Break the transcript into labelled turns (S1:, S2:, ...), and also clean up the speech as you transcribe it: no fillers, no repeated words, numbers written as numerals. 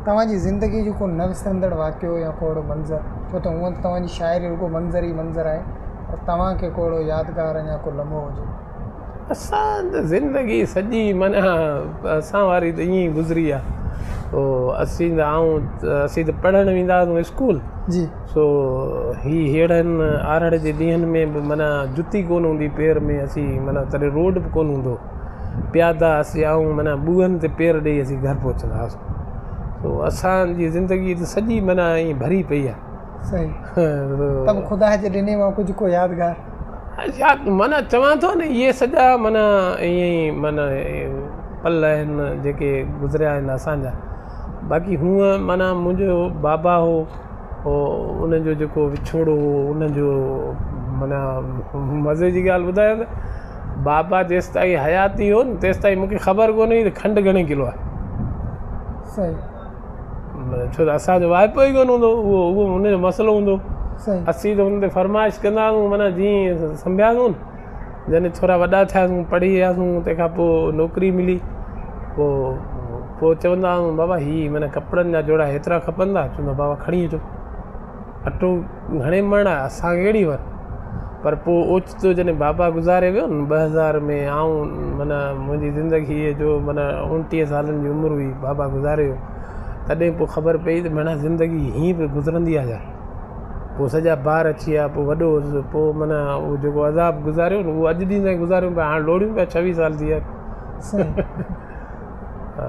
S1: तव्हांजी ज़िंदगी जो को न विसरंदड़ वाक़ियो या कोड़ो मंज़र, छो त हूअं त तव्हांजी शाइरी रुगो मंज़र ई मंज़र आहे, पर तव्हांखे कोड़ो यादगार अञा को लम्हो हुजे?
S2: असां त ज़िंदगी सॼी माना असां वारी त ईअं ई गुज़री आहे। पोइ असीं त पढ़णु वेंदा हुआसीं स्कूल
S1: जी।
S2: सो हेड़नि आरड़ जे ॾींहंनि में बि माना जुती कोन हूंदी पेर में, असीं माना तॾहिं रोड बि कोन हूंदो, प्यादा असीं माना ॿूहनि ते पेर ॾेई असीं घर पहुचंदा हुआसीं। तो असांजी ज़िंदगी त सॼी माना ईअं भरी पई आहे।
S1: सही। तब ख़ुदा जे ॾिने मां कुझु को यादगार
S2: माना चवां थो न, इहे सॼा माना ईअं ई माना पल आहिनि जेके गुज़रिया आहिनि असांजा। बाक़ी हूअं माना मुंहिंजो बाबा हो उनजो जेको विछोड़ो हो, उनजो माना मज़े जी ॻाल्हि ॿुधायो त बाबा जेसि ताईं हयाती हो न तेसि ताईं मूंखे ख़बर कोन हुई त खंडु घणे किलो आहे।
S1: सही।
S2: छो त असांजो वाइपो ई कोन हूंदो, उहो हुनजो मसइलो हूंदो।
S1: सही।
S2: असीं त हुन ते फरमाइश कंदा आहियूं, माना जीअं संभियासीं जॾहिं थोरा वॾा थियासीं, पढ़ी वियासीं, तंहिंखां पोइ नौकिरी मिली, पोइ चवंदा आहियूं बाबा हीअ माना कपिड़नि जा जोड़ा हेतिरा खपंदा, चवंदा बाबा खणी अचो। अटो घणे मण आहे असांखे कहिड़ी वर, पर पोइ ओचितो जॾहिं बाबा गुज़ारे वियो न 2000 में, माना मुंहिंजी ज़िंदगीअ जो माना 29 सालनि जी उमिरि हुई, बाबा गुज़ारे वियो, तॾहिं पोइ ख़बर पई त माना ज़िंदगी हीअं बि गुज़रंदी आहे छा। पोइ सॼा ॿार अची विया, पोइ वॾो हुउसि, पोइ माना उहो जेको अज़ाब गुज़ारियो न उहो अॼु ॾींहं ताईं गुज़ारियूं पिया, हाणे लोड़ियूं पिया 26 साल थी विया।
S1: सही।
S2: हा।